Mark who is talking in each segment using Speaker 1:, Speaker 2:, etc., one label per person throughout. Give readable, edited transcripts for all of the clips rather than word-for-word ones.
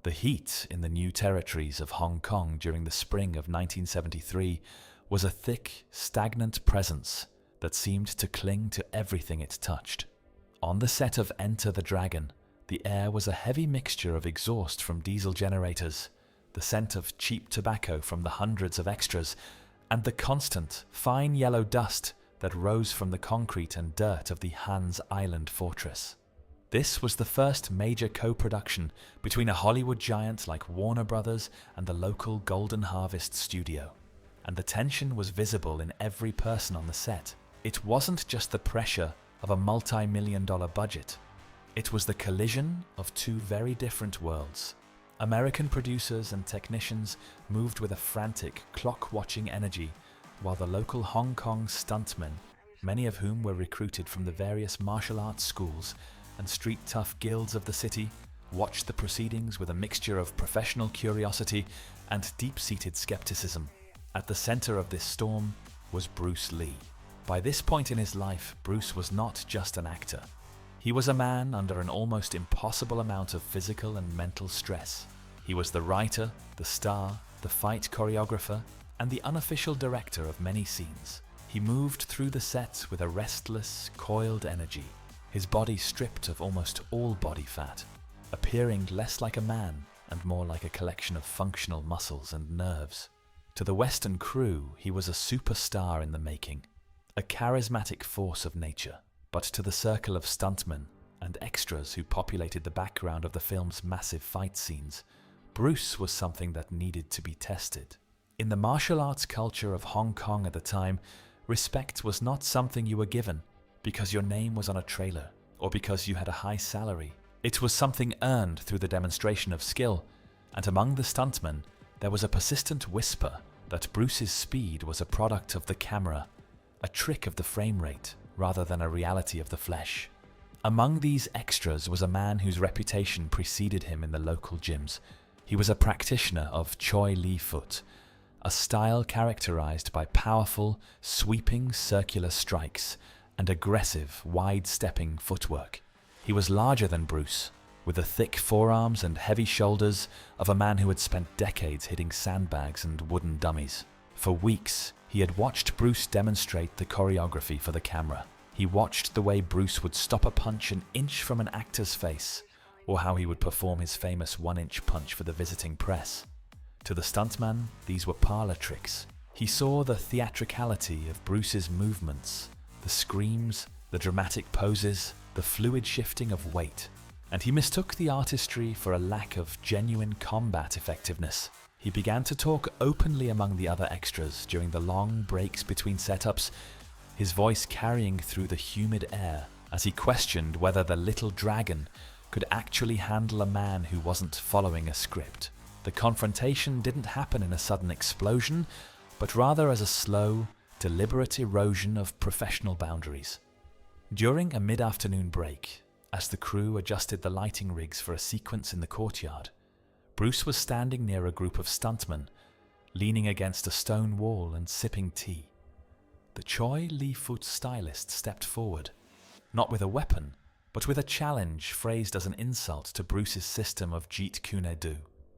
Speaker 1: The heat in the new territories of Hong Kong during the spring of 1973 was a thick, stagnant presence that seemed to cling to everything it touched. On the set of Enter the Dragon, the air was a heavy mixture of exhaust from diesel generators, the scent of cheap tobacco from the hundreds of extras, and the constant, fine yellow dust that rose from the concrete and dirt of the Hans Island fortress. This was the first major co-production between a Hollywood giant like Warner Brothers and the local Golden Harvest studio, and the tension was visible in every person on the set. It wasn't just the pressure of a multi-million-dollar budget. It was the collision of two very different worlds. American producers and technicians moved with a frantic, clock-watching energy, while the local Hong Kong stuntmen, many of whom were recruited from the various martial arts schools and street-tough guilds of the city, watched the proceedings with a mixture of professional curiosity and deep-seated skepticism. At the center of this storm was Bruce Lee. By this point in his life, Bruce was not just an actor. He was a man under an almost impossible amount of physical and mental stress. He was the writer, the star, the fight choreographer, and the unofficial director of many scenes. He moved through the set with a restless, coiled energy, his body stripped of almost all body fat, appearing less like a man and more like a collection of functional muscles and nerves. To the Western crew, he was a superstar in the making, a charismatic force of nature. But to the circle of stuntmen and extras who populated the background of the film's massive fight scenes, Bruce was something that needed to be tested. In the martial arts culture of Hong Kong at the time, respect was not something you were given because your name was on a trailer or because you had a high salary. It was something earned through the demonstration of skill, and among the stuntmen, there was a persistent whisper that Bruce's speed was a product of the camera, a trick of the frame rate, rather than a reality of the flesh. Among these extras was a man whose reputation preceded him in the local gyms. He was a practitioner of Choy Li Fut, a style characterized by powerful, sweeping circular strikes and aggressive, wide-stepping footwork. He was larger than Bruce, with the thick forearms and heavy shoulders of a man who had spent decades hitting sandbags and wooden dummies. For weeks, he had watched Bruce demonstrate the choreography for the camera. He watched the way Bruce would stop a punch an inch from an actor's face, or how he would perform his famous one-inch punch for the visiting press. To the stuntman, these were parlor tricks. He saw the theatricality of Bruce's movements, the screams, the dramatic poses, the fluid shifting of weight, and he mistook the artistry for a lack of genuine combat effectiveness. He began to talk openly among the other extras during the long breaks between setups, his voice carrying through the humid air as he questioned whether the little dragon could actually handle a man who wasn't following a script. The confrontation didn't happen in a sudden explosion, but rather as a slow, deliberate erosion of professional boundaries. During a mid-afternoon break, as the crew adjusted the lighting rigs for a sequence in the courtyard, Bruce was standing near a group of stuntmen, leaning against a stone wall and sipping tea. The Choy Li Fut stylist stepped forward, not with a weapon, but with a challenge phrased as an insult to Bruce's system of Jeet Kune.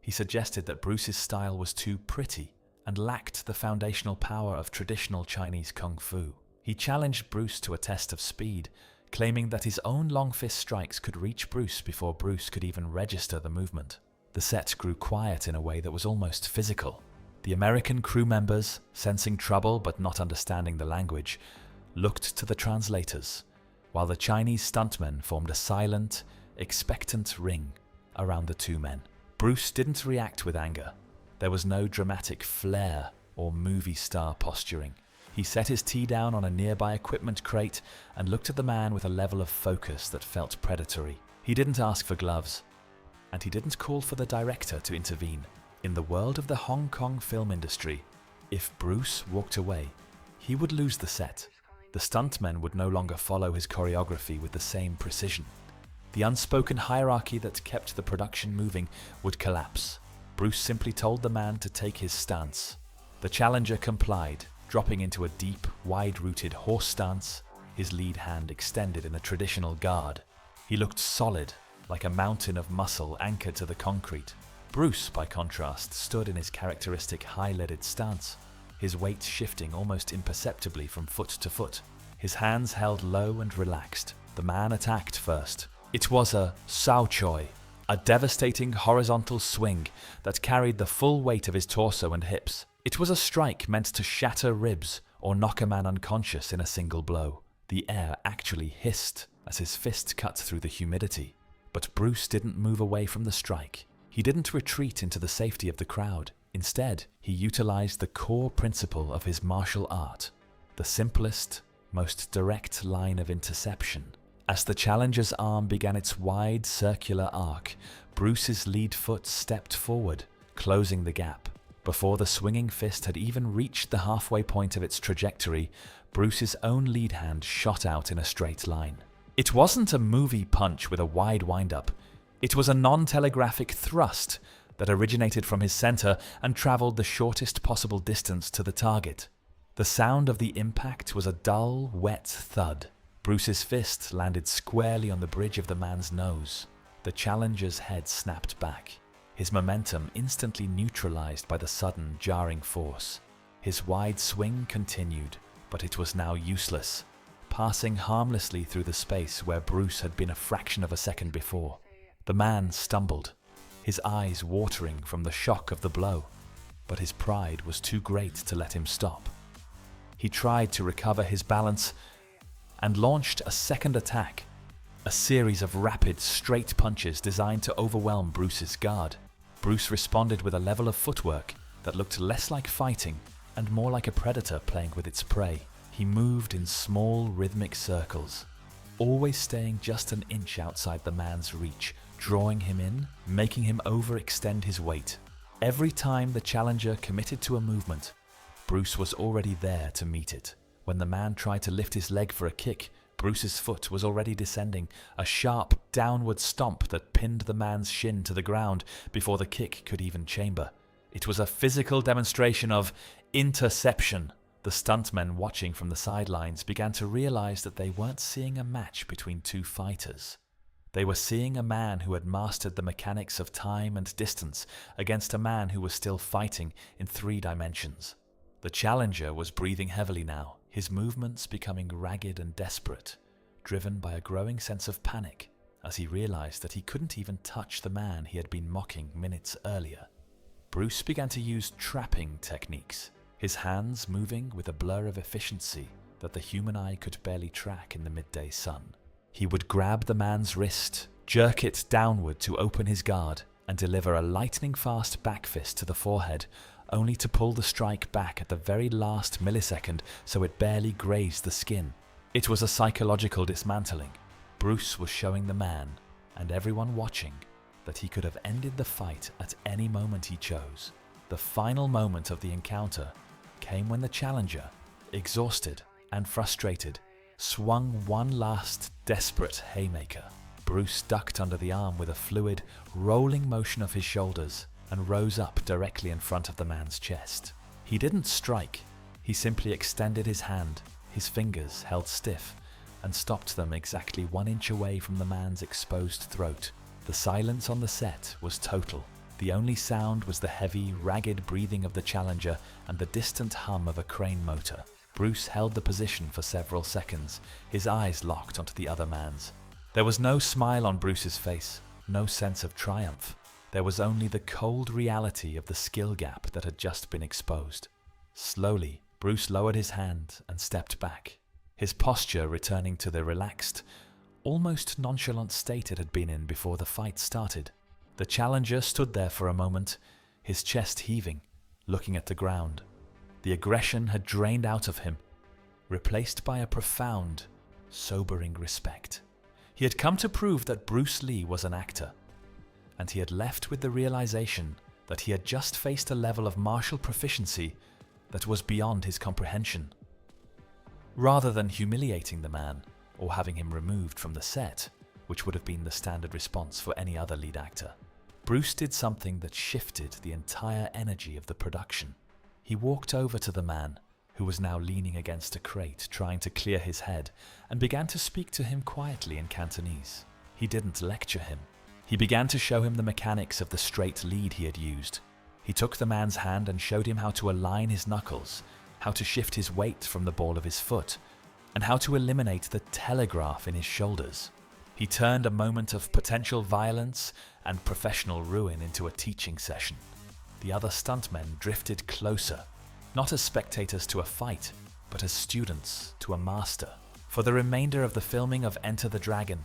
Speaker 1: He suggested that Bruce's style was too pretty and lacked the foundational power of traditional Chinese kung fu. He challenged Bruce to a test of speed, claiming that his own long fist strikes could reach Bruce before Bruce could even register the movement. The set grew quiet in a way that was almost physical. The American crew members, sensing trouble but not understanding the language, looked to the translators, while the Chinese stuntmen formed a silent, expectant ring around the two men. Bruce didn't react with anger. There was no dramatic flair or movie star posturing. He set his tea down on a nearby equipment crate and looked at the man with a level of focus that felt predatory. He didn't ask for gloves, and he didn't call for the director to intervene. In the world of the Hong Kong film industry, if Bruce walked away, he would lose the set. The stuntmen would no longer follow his choreography with the same precision. The unspoken hierarchy that kept the production moving would collapse. Bruce simply told the man to take his stance. The challenger complied, dropping into a deep, wide-rooted horse stance, his lead hand extended in a traditional guard. He looked solid, like a mountain of muscle anchored to the concrete. Bruce, by contrast, stood in his characteristic high-ledded stance, his weight shifting almost imperceptibly from foot to foot. His hands held low and relaxed. The man attacked first. It was a sao choi, a devastating horizontal swing that carried the full weight of his torso and hips. It was a strike meant to shatter ribs or knock a man unconscious in a single blow. The air actually hissed as his fist cut through the humidity. But Bruce didn't move away from the strike. He didn't retreat into the safety of the crowd. Instead, he utilized the core principle of his martial art, the simplest, most direct line of interception. As the challenger's arm began its wide circular arc, Bruce's lead foot stepped forward, closing the gap. Before the swinging fist had even reached the halfway point of its trajectory, Bruce's own lead hand shot out in a straight line. It wasn't a movie punch with a wide wind-up. It was a non-telegraphic thrust that originated from his center and traveled the shortest possible distance to the target. The sound of the impact was a dull, wet thud. Bruce's fist landed squarely on the bridge of the man's nose. The challenger's head snapped back, his momentum instantly neutralized by the sudden, jarring force. His wide swing continued, but it was now useless, passing harmlessly through the space where Bruce had been a fraction of a second before. The man stumbled, his eyes watering from the shock of the blow, but his pride was too great to let him stop. He tried to recover his balance and launched a second attack, a series of rapid, straight punches designed to overwhelm Bruce's guard. Bruce responded with a level of footwork that looked less like fighting and more like a predator playing with its prey. He moved in small, rhythmic circles, always staying just an inch outside the man's reach, drawing him in, making him overextend his weight. Every time the challenger committed to a movement, Bruce was already there to meet it. When the man tried to lift his leg for a kick, Bruce's foot was already descending, a sharp downward stomp that pinned the man's shin to the ground before the kick could even chamber. It was a physical demonstration of interception. The stuntmen watching from the sidelines began to realize that they weren't seeing a match between two fighters. They were seeing a man who had mastered the mechanics of time and distance against a man who was still fighting in 3 dimensions. The challenger was breathing heavily now, his movements becoming ragged and desperate, driven by a growing sense of panic as he realized that he couldn't even touch the man he had been mocking minutes earlier. Bruce began to use trapping techniques, his hands moving with a blur of efficiency that the human eye could barely track in the midday sun. He would grab the man's wrist, jerk it downward to open his guard, and deliver a lightning-fast back fist to the forehead, only to pull the strike back at the very last millisecond so it barely grazed the skin. It was a psychological dismantling. Bruce was showing the man, and everyone watching, that he could have ended the fight at any moment he chose. The final moment of the encounter came when the challenger, exhausted and frustrated, swung one last desperate haymaker. Bruce ducked under the arm with a fluid, rolling motion of his shoulders and rose up directly in front of the man's chest. He didn't strike, he simply extended his hand, his fingers held stiff, and stopped them exactly 1 inch away from the man's exposed throat. The silence on the set was total. The only sound was the heavy, ragged breathing of the challenger and the distant hum of a crane motor. Bruce held the position for several seconds, his eyes locked onto the other man's. There was no smile on Bruce's face, no sense of triumph. There was only the cold reality of the skill gap that had just been exposed. Slowly, Bruce lowered his hand and stepped back, his posture returning to the relaxed, almost nonchalant state it had been in before the fight started. The challenger stood there for a moment, his chest heaving, looking at the ground. The aggression had drained out of him, replaced by a profound, sobering respect. He had come to prove that Bruce Lee was an actor, and he had left with the realization that he had just faced a level of martial proficiency that was beyond his comprehension. Rather than humiliating the man or having him removed from the set, which would have been the standard response for any other lead actor, Bruce did something that shifted the entire energy of the production. He walked over to the man, who was now leaning against a crate trying to clear his head, and began to speak to him quietly in Cantonese. He didn't lecture him. He began to show him the mechanics of the straight lead he had used. He took the man's hand and showed him how to align his knuckles, how to shift his weight from the ball of his foot, and how to eliminate the telegraph in his shoulders. He turned a moment of potential violence and professional ruin into a teaching session. The other stuntmen drifted closer, not as spectators to a fight, but as students to a master. For the remainder of the filming of Enter the Dragon,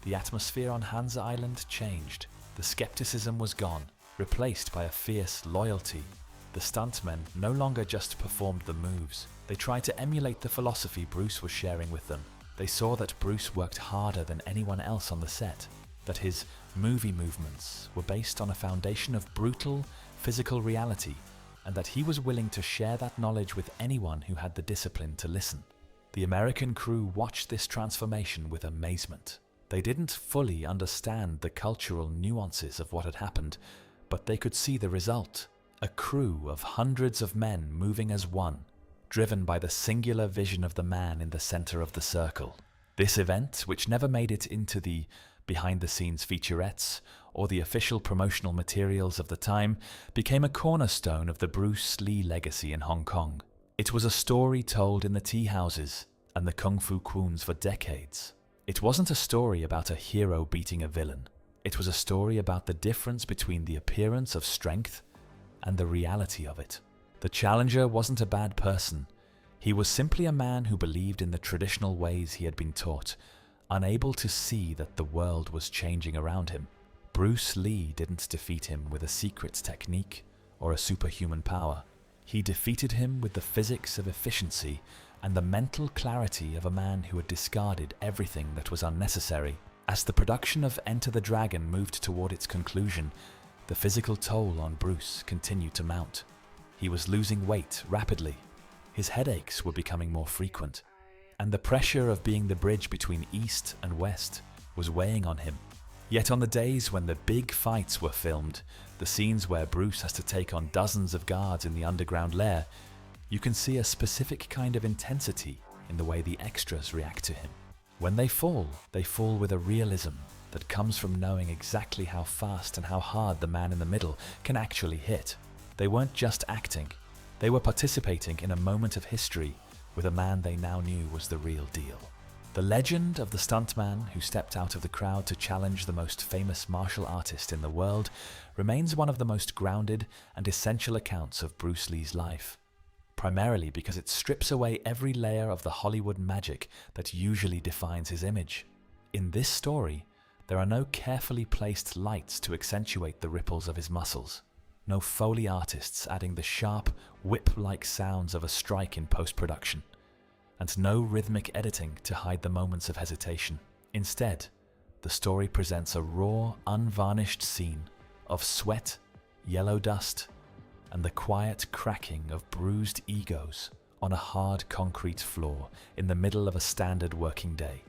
Speaker 1: the atmosphere on Hansa Island changed. The skepticism was gone, replaced by a fierce loyalty. The stuntmen no longer just performed the moves. They tried to emulate the philosophy Bruce was sharing with them. They saw that Bruce worked harder than anyone else on the set, that his movie movements were based on a foundation of brutal, physical reality, and that he was willing to share that knowledge with anyone who had the discipline to listen. The American crew watched this transformation with amazement. They didn't fully understand the cultural nuances of what had happened, but they could see the result. A crew of hundreds of men moving as one, driven by the singular vision of the man in the center of the circle. This event, which never made it into the behind-the-scenes featurettes or the official promotional materials of the time, became a cornerstone of the Bruce Lee legacy in Hong Kong. It was a story told in the tea houses and the kung fu kwuns for decades. It wasn't a story about a hero beating a villain. It was a story about the difference between the appearance of strength and the reality of it. The challenger wasn't a bad person. He was simply a man who believed in the traditional ways he had been taught, unable to see that the world was changing around him. Bruce Lee didn't defeat him with a secret technique or a superhuman power. He defeated him with the physics of efficiency and the mental clarity of a man who had discarded everything that was unnecessary. As the production of Enter the Dragon moved toward its conclusion, the physical toll on Bruce continued to mount. He was losing weight rapidly. His headaches were becoming more frequent, and the pressure of being the bridge between East and West was weighing on him. Yet on the days when the big fights were filmed, the scenes where Bruce has to take on dozens of guards in the underground lair, you can see a specific kind of intensity in the way the extras react to him. When they fall with a realism that comes from knowing exactly how fast and how hard the man in the middle can actually hit. They weren't just acting, they were participating in a moment of history with a man they now knew was the real deal. The legend of the stuntman who stepped out of the crowd to challenge the most famous martial artist in the world remains one of the most grounded and essential accounts of Bruce Lee's life, primarily because it strips away every layer of the Hollywood magic that usually defines his image. In this story, there are no carefully placed lights to accentuate the ripples of his muscles, no Foley artists adding the sharp, whip-like sounds of a strike in post-production, and no rhythmic editing to hide the moments of hesitation. Instead, the story presents a raw, unvarnished scene of sweat, yellow dust, and the quiet cracking of bruised egos on a hard concrete floor in the middle of a standard working day.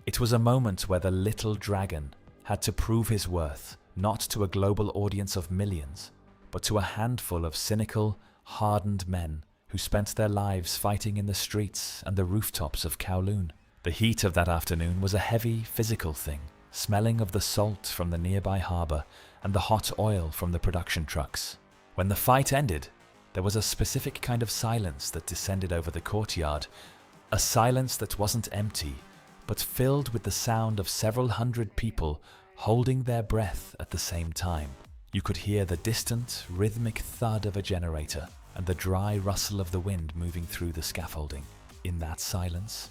Speaker 1: It was a moment where the little dragon had to prove his worth, not to a global audience of millions, but to a handful of cynical, hardened men who spent their lives fighting in the streets and the rooftops of Kowloon. The heat of that afternoon was a heavy, physical thing, smelling of the salt from the nearby harbour and the hot oil from the production trucks. When the fight ended, there was a specific kind of silence that descended over the courtyard, a silence that wasn't empty, but filled with the sound of several hundred people holding their breath at the same time. You could hear the distant, rhythmic thud of a generator and the dry rustle of the wind moving through the scaffolding. In that silence,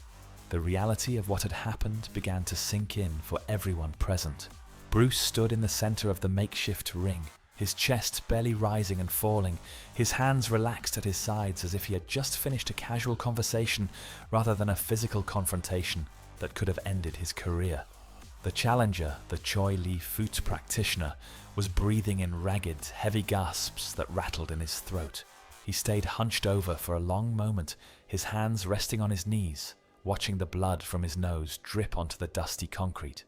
Speaker 1: the reality of what had happened began to sink in for everyone present. Bruce stood in the center of the makeshift ring, his chest barely rising and falling, his hands relaxed at his sides as if he had just finished a casual conversation rather than a physical confrontation that could have ended his career. The challenger, the Choy Li Fut practitioner, was breathing in ragged, heavy gasps that rattled in his throat. He stayed hunched over for a long moment, his hands resting on his knees, watching the blood from his nose drip onto the dusty concrete.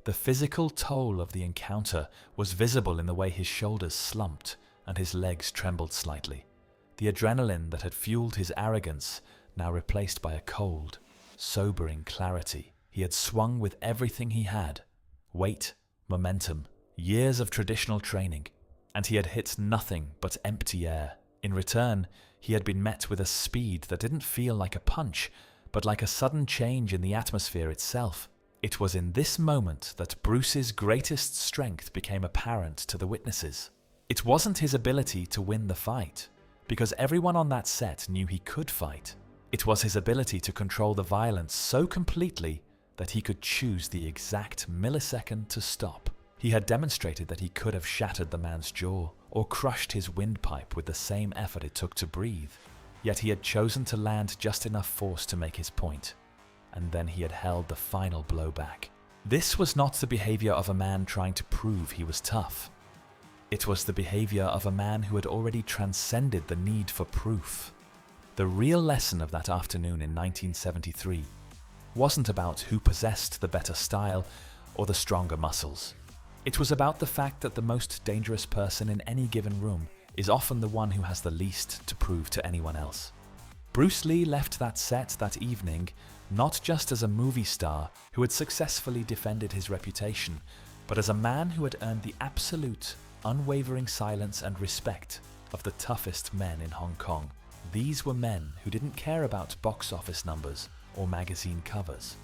Speaker 1: The physical toll of the encounter was visible in the way his shoulders slumped and his legs trembled slightly. The adrenaline that had fueled his arrogance now replaced by a cold, sobering clarity. He had swung with everything he had: weight, momentum, years of traditional training, and he had hit nothing but empty air. In return, he had been met with a speed that didn't feel like a punch, but like a sudden change in the atmosphere itself. It was in this moment that Bruce's greatest strength became apparent to the witnesses. It wasn't his ability to win the fight, because everyone on that set knew he could fight. It was his ability to control the violence so completely that he could choose the exact millisecond to stop. He had demonstrated that he could have shattered the man's jaw or crushed his windpipe with the same effort it took to breathe. Yet he had chosen to land just enough force to make his point, and then he had held the final blow back. This was not the behavior of a man trying to prove he was tough. It was the behavior of a man who had already transcended the need for proof. The real lesson of that afternoon in 1973 wasn't about who possessed the better style or the stronger muscles. It was about the fact that the most dangerous person in any given room is often the one who has the least to prove to anyone else. Bruce Lee left that set that evening not just as a movie star who had successfully defended his reputation, but as a man who had earned the absolute, unwavering silence and respect of the toughest men in Hong Kong. These were men who didn't care about box office numbers or magazine covers,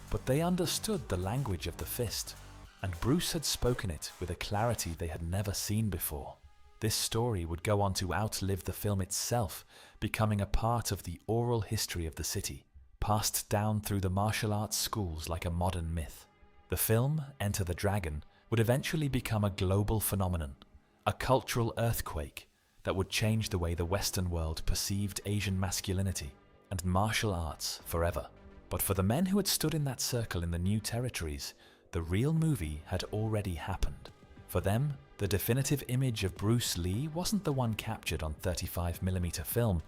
Speaker 1: but they understood the language of the fist, and Bruce had spoken it with a clarity they had never seen before. This story would go on to outlive the film itself, becoming a part of the oral history of the city, passed down through the martial arts schools like a modern myth. The film, Enter the Dragon, would eventually become a global phenomenon, a cultural earthquake that would change the way the Western world perceived Asian masculinity and martial arts forever. But for the men who had stood in that circle in the new territories, the real movie had already happened. For them, the definitive image of Bruce Lee wasn't the one captured on 35mm film,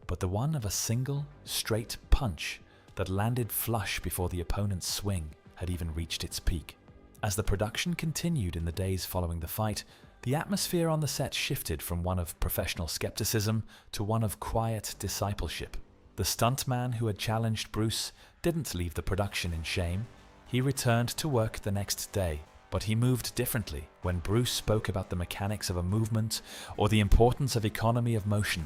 Speaker 1: but the one of a single, straight punch that landed flush before the opponent's swing had even reached its peak. As the production continued in the days following the fight, the atmosphere on the set shifted from one of professional skepticism to one of quiet discipleship. The stuntman who had challenged Bruce didn't leave the production in shame. He returned to work the next day, but he moved differently when Bruce spoke about the mechanics of a movement or the importance of economy of motion.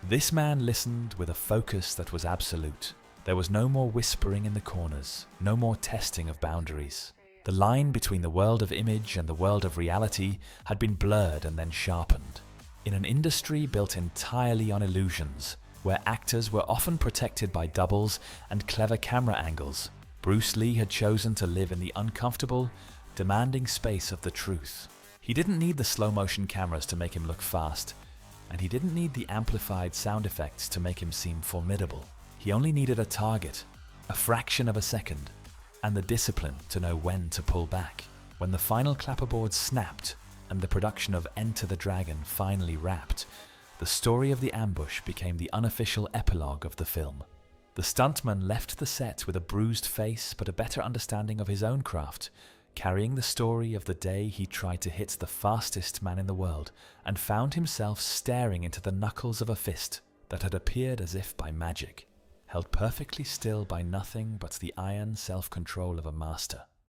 Speaker 1: This man listened with a focus that was absolute. There was no more whispering in the corners, no more testing of boundaries. The line between the world of image and the world of reality had been blurred and then sharpened. In an industry built entirely on illusions, where actors were often protected by doubles and clever camera angles, Bruce Lee had chosen to live in the uncomfortable, demanding space of the truth. He didn't need the slow-motion cameras to make him look fast, and he didn't need the amplified sound effects to make him seem formidable. He only needed a target, a fraction of a second, and the discipline to know when to pull back. When the final clapperboard snapped and the production of Enter the Dragon finally wrapped, the story of the ambush became the unofficial epilogue of the film. The stuntman left the set with a bruised face but a better understanding of his own craft, carrying the story of the day he tried to hit the fastest man in the world and found himself staring into the knuckles of a fist that had appeared as if by magic, held perfectly still by nothing but the iron self-control of a master.